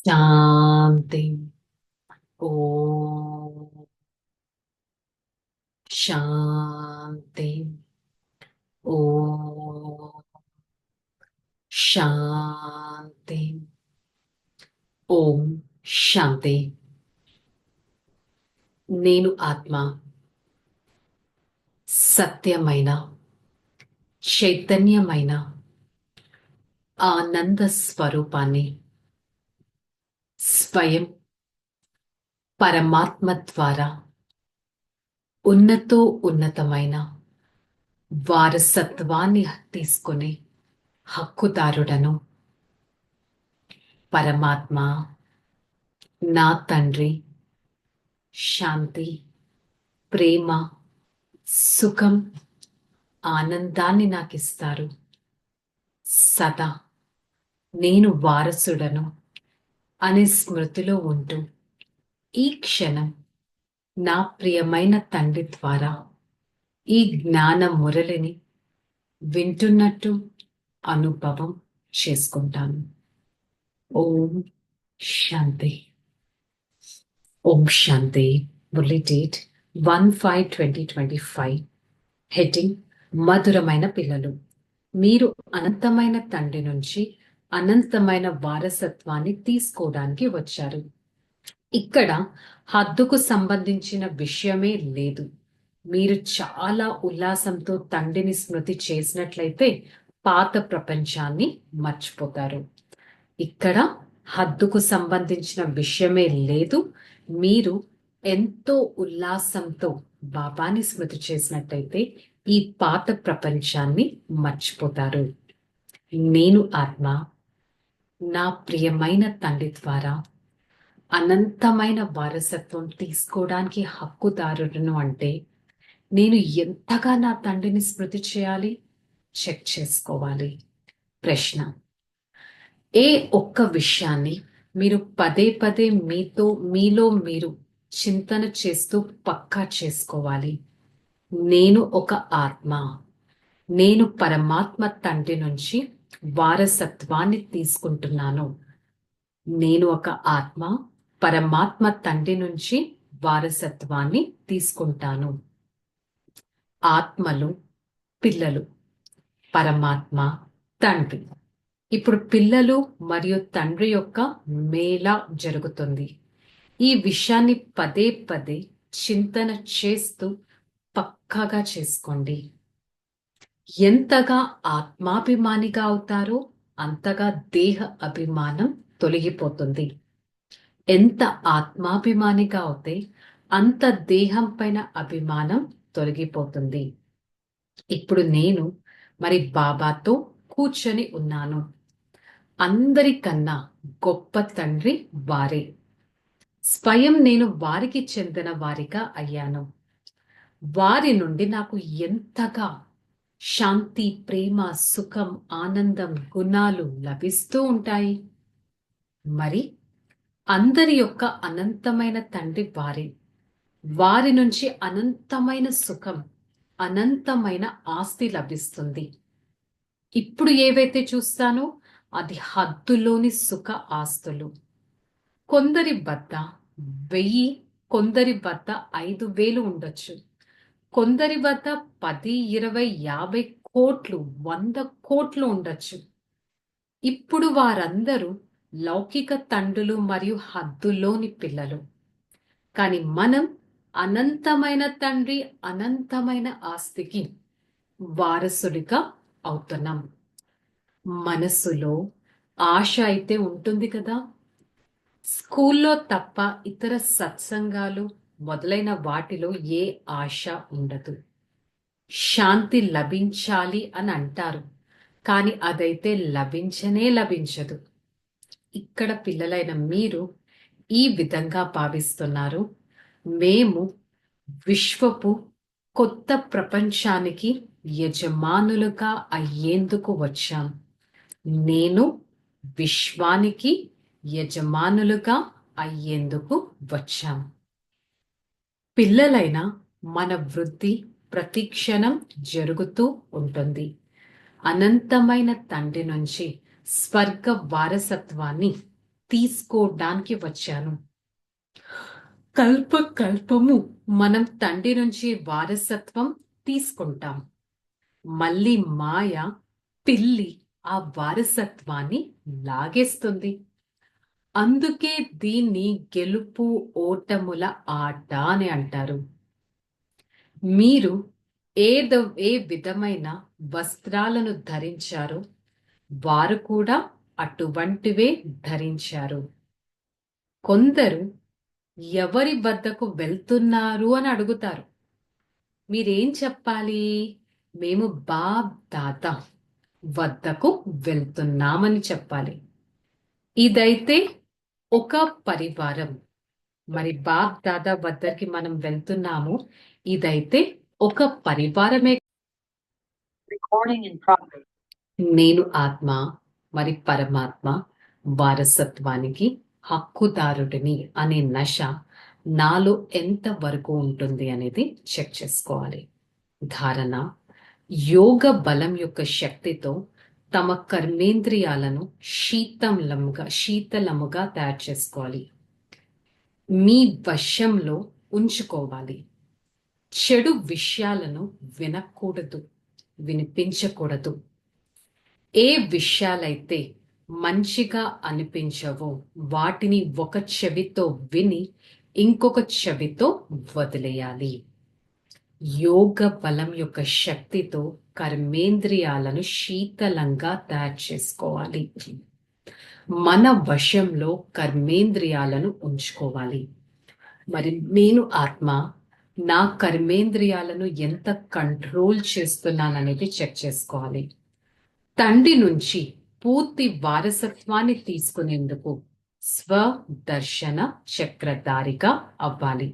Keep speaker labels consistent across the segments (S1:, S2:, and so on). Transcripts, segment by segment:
S1: శాంతి. ఓం శాంతి. ఓం శాంతి. ఓం శాంతి. నేను ఆత్మ సత్యమైన చైతన్యమైన ఆనంద స్వరూపాన్ని స్వయం పరమాత్మ ద్వారా ఉన్నతో ఉన్నతమైన వారసత్వాన్ని తీసుకునే హక్కుదారుడను. పరమాత్మ నా తండ్రి శాంతి, ప్రేమ, సుఖం, ఆనందాన్ని నాకిస్తారు. సదా నేను వారసుడను అనే స్మృతిలో ఉంటూ ఈ క్షణం నా ప్రియమైన తండ్రి ద్వారా ఈ జ్ఞాన మురళిని వింటున్నట్టు అనుభవం చేసుకుంటాను. ఓం శాంతి. ఓం శాంతి. మురళి డేట్ 1/5/2025. హెడ్డింగ్ మధురమైన పిల్లలు. మీరు అనంతమైన తండ్రి నుంచి అనంతమైన వారసత్వాన్ని తీసుకోవడానికి వచ్చారు. ఇక్కడ హద్దుకు సంబంధించిన విషయమే లేదు. మీరు చాలా ఉల్లాసంతో తండ్రిని స్మృతి చేసినట్లయితే పాత ప్రపంచాన్ని మర్చిపోతారు. ఇక్కడ హద్దుకు సంబంధించిన విషయమే లేదు. మీరు ఎంతో ఉల్లాసంతో బాబాని స్మృతి చేసినట్టయితే ఈ పాత ప్రపంచాన్ని మర్చిపోతారు. నేను ఆత్మ నా ప్రియమైన తండ్రి ద్వారా అనంతమైన వారసత్వం తీసుకోవడానికి హక్కుదారుడును. అంటే నేను ఎంతగా నా తండ్రిని స్మృతి చేయాలి? చెక్ చేసుకోవాలి. ప్రశ్న: ఏ ఒక్క విషయాన్ని మీరు పదే పదే మీలో మీరు చింతన చేస్తూ పక్కా చేసుకోవాలి. నేను ఒక ఆత్మ. నేను పరమాత్మ తండ్రి నుంచి వారసత్వాన్ని తీసుకుంటున్నాను. నేను ఒక ఆత్మ పరమాత్మ తండ్రి నుంచి వారసత్వాన్ని తీసుకుంటాను. ఆత్మలు, పిల్లలు, పరమాత్మ, తండ్రి. ఇప్పుడు పిల్లలు మరియు తండ్రి యొక్క మేళా జరుగుతుంది. ఈ విషయాన్ని పదే పదే చింతన చేస్తూ పక్కాగా చేసుకోండి. ఎంతగా ఆత్మాభిమానిగా అవుతారో అంతగా దేహ అభిమానం తొలగిపోతుంది. ఎంత ఆత్మాభిమానిగా అవుతే అంత దేహం పైన అభిమానం తొలగిపోతుంది. ఇప్పుడు నేను మరి బాబాతో కూర్చొని ఉన్నాను. అందరికన్నా గొప్ప తండ్రి వారే. స్వయం నేను వారికి చెందిన వారిగా అయ్యాను. వారి నుండి నాకు ఎంతగా శాంతి, ప్రేమ, సుఖం, ఆనందం, గుణాలు లభిస్తూ ఉంటాయి. మరి అందరి యొక్క అనంతమైన తండ్రి వారే. వారి నుంచి అనంతమైన సుఖం, అనంతమైన ఆస్తి లభిస్తుంది. ఇప్పుడు ఏవైతే చూస్తానో అది హద్దులోని సుఖ ఆస్తులు. కొందరి వద్ద 1000, కొందరి వద్ద 5000 ఉండొచ్చు. కొందరి వద్ద 10, 20, 50 కోట్లు, 100 కోట్లు ఉండొచ్చు. ఇప్పుడు వారందరూ లౌకిక తండ్రులు మరియు హద్దులోని పిల్లలు. కానీ మనం అనంతమైన తండ్రి, అనంతమైన ఆస్తికి వారసుడిగా అవుతున్నాం. మనసులో ఆశ అయితే ఉంటుంది కదా. స్కూల్లో తప్ప ఇతర సత్సంగాలు మొదలైన వాటిలో ఏ ఆశ ఉండదు. శాంతి లభించాలి అని అంటారు, కానీ అదైతే లభించనే లభించదు. ఇక్కడ పిల్లలైన మీరు ఈ విధంగా భావిస్తున్నారు. మేము విశ్వపు కొత్త ప్రపంచానికి యజమానులుగా అయ్యేందుకు వచ్చాం. నేను విశ్వానికి యజమానులుగా అయ్యేందుకు వచ్చాం. పిల్లలైన మన వృద్ధి ప్రతిక్షణం జరుగుతూ ఉంటుంది. అనంతమైన తండ్రి నుంచి స్వర్గ వారసత్వాన్ని తీసుకోవడానికి వచ్చాను. కల్పము మనం తండ్రి నుంచి వారసత్వం తీసుకుంటాం. మళ్ళీ మాయ పిల్లి ఆ వారసత్వాన్ని లాగేస్తుంది. అందుకే దీన్ని గెలుపు ఓటముల ఆట అని అంటారు. మీరు ఏ విధమైన వస్త్రాలను ధరించారో వారు కూడా అటువంటివే ధరించారు. కొందరు ఎవరి వద్దకు వెళ్తున్నారు అని అడుగుతారు. మీరేం చెప్పాలి? మేము బాబ్ దాదా వద్దకు వెళ్తున్నామని చెప్పాలి. ఇదైతే ఒక పరివారం. మరి బాబ్ దాదా వద్దకి మనం వెళ్తున్నాము. ఇదైతే ఒక పరివారమే. నేను ఆత్మ మరి పరమాత్మ వారసత్వానికి హక్కుదారుడిని అనే నశ నాలో ఎంత వరకు ఉంటుంది అనేది చెక్ చేసుకోవాలి. ధారణ: యోగ బలం యొక్క శక్తితో తమ కర్మేంద్రియాలను శీతలముగా తయారు చేసుకోవాలి. మీ వశంలో ఉంచుకోవాలి. చెడు విషయాలను వినకూడదు, వినిపించకూడదు. ఏ విషయాలైతే మంచిగా అనిపించవో వాటిని ఒక చెవితో విని ఇంకొక చెవితో వదిలేయాలి. యోగ బలం యొక్క శక్తితో కర్మేంద్రియాలను శీతలంగా తయారు చేసుకోవాలి. మన వశంలో కర్మేంద్రియాలను ఉంచుకోవాలి. మరి నేను ఆత్మ నా కర్మేంద్రియాలను ఎంత కంట్రోల్ చేస్తున్నాననేది చెక్ చేసుకోవాలి. తండ్రి నుంచి పూర్తి వారసత్వాన్ని తీసుకునేందుకు స్వదర్శన చక్రధారిగా అవ్వాలి.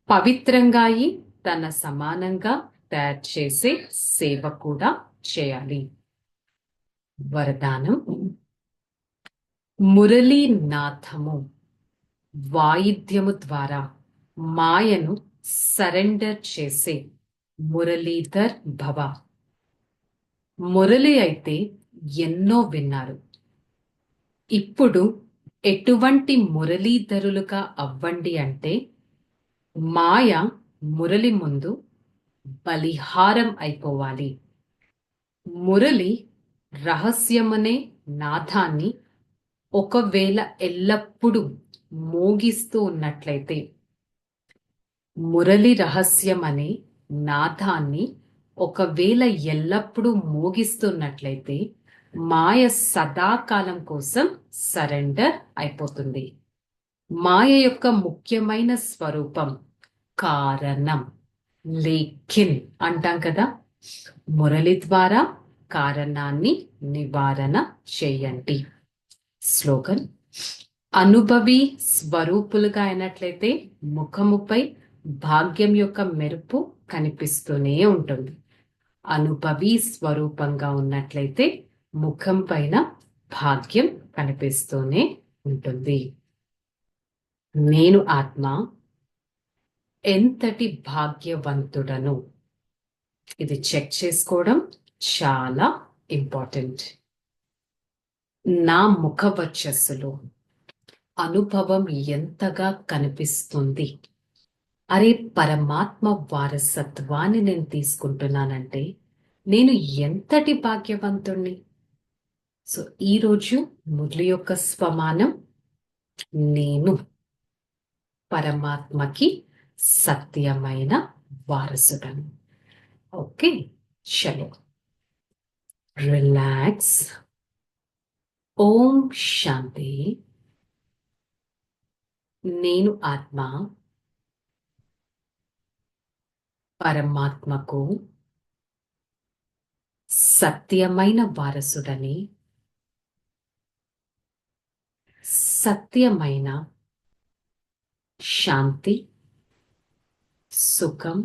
S1: పవిత్రంగా అయి తన సమానంగా తయారు చేసే సేవ కూడా చేయాలి. వరదానం: మురళీనాథము వాయిద్యము ద్వారా మాయను సరెండర్ చేసే మురళీధర్ భవ. మురళి అయితే ఎన్నో విన్నారు. ఇప్పుడు ఎటువంటి మురళీధరులుగా అవ్వండి అంటే మాయ మురళి ముందు బలిహారం అయిపోవాలి. మురళి రహస్యమనే నాదాన్ని ఒకవేళ ఎల్లప్పుడూ మోగిస్తూ ఉన్నట్లయితే, మురళి రహస్యం అనే నాదాన్ని ఒకవేళ ఎల్లప్పుడూ మోగిస్తున్నట్లయితే మాయ సదాకాలం కోసం సరెండర్ అయిపోతుంది. మాయ యొక్క ముఖ్యమైన స్వరూపం కారణం. లేకిన్ అంటాం కదా, మురళి ద్వారా కారణాన్ని నివారణ చేయండి. స్లోగన్: అనుభవి స్వరూపులుగా అయినట్లయితే ముఖముపై భాగ్యం యొక్క మెరుపు కనిపిస్తూనే ఉంటుంది. అనుభవి స్వరూపంగా ఉన్నట్లయితే ముఖం పైన భాగ్యం కనిపిస్తూనే ఉంటుంది. నేను ఆత్మ ఎంతటి భాగ్యవంతుడను, ఇది చెక్ చేసుకోవడం చాలా ఇంపార్టెంట్. నా ముఖ వర్చస్సులో అనుభవం ఎంతగా కనిపిస్తుంది. అరే, పరమాత్మ వారసత్వాన్ని నేను తీసుకుంటున్నానంటే నేను ఎంతటి భాగ్యవంతుణ్ణి. సో ఈరోజు మురళి యొక్క స్వమానం: నేను పరమాత్మకి సత్యమైన వారసుడను. ఓకే, చలో రిలాక్స్. ఓం శాంతి. నేను ఆత్మ పరమాత్మకు సత్యమైన వారసుడని, సత్యమైన శాంతి, సుఖం,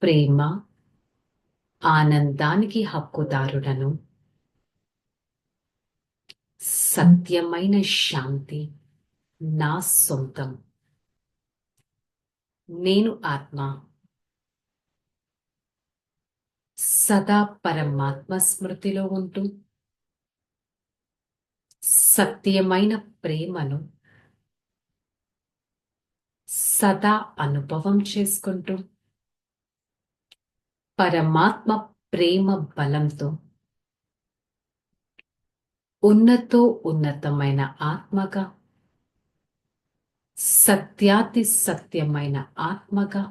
S1: ప్రేమ, ఆనందానికి హక్కుదారుడను. సత్యమైన శాంతి నా సొంతం. నేను ఆత్మ సదా పరమాత్మ స్మృతిలో ఉంటూ సత్యమైన ప్రేమను సదా అనుభవం చేసుకుంటూ పరమాత్మ ప్రేమ బలంతో ఉన్నతమైన ఆత్మగా, సత్యాతి సత్యమైన ఆత్మగా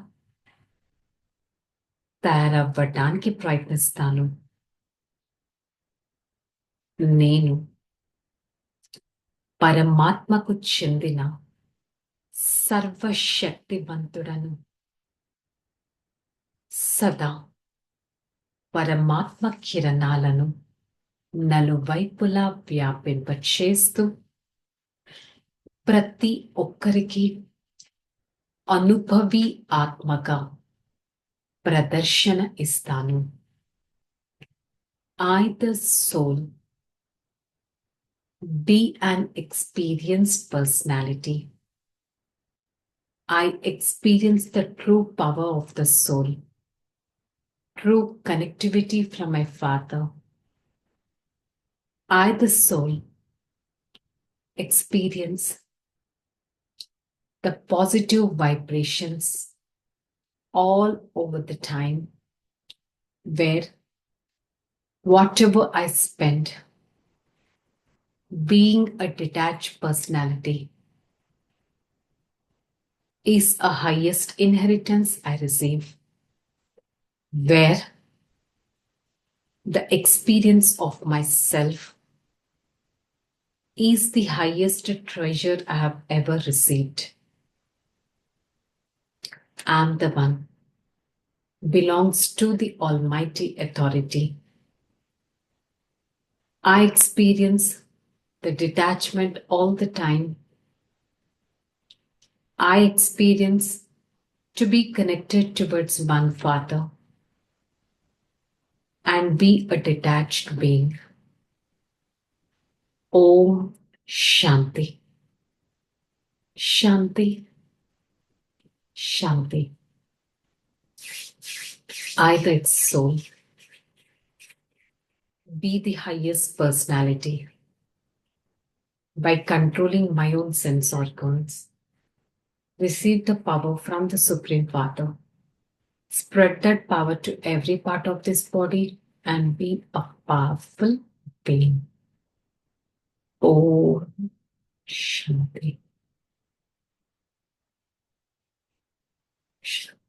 S1: తయారవ్వడానికి ప్రయత్నిస్తాను. నేను పరమాత్మకు చెందిన సర్వశక్తివంతుడను. సదా పరమాత్మ కిరణాలను నలువైపులా వ్యాపింపచేస్తూ ప్రతి ఒక్కరికి అనుభవి ఆత్మగా ప్రదర్శన ఇస్తాను. I, the soul, be an experienced personality. I experience the true power of the soul, true connectivity from my Father. I, the soul, experience the positive vibrations all over the time, where whatever I spend being a detached personality is a highest inheritance I receive, where the experience of myself is the highest treasure I have ever received. I am the one belongs to the Almighty Authority. I experience the detachment all the time. I experience to be connected towards one Father and be a detached being. Om Shanti. Shanti. Shanti. I, the soul, be the highest personality by controlling my own sense organs. Receive the power from the Supreme Father. Spread that power to every part of this body and be a powerful being. Om Shanti. Shanti.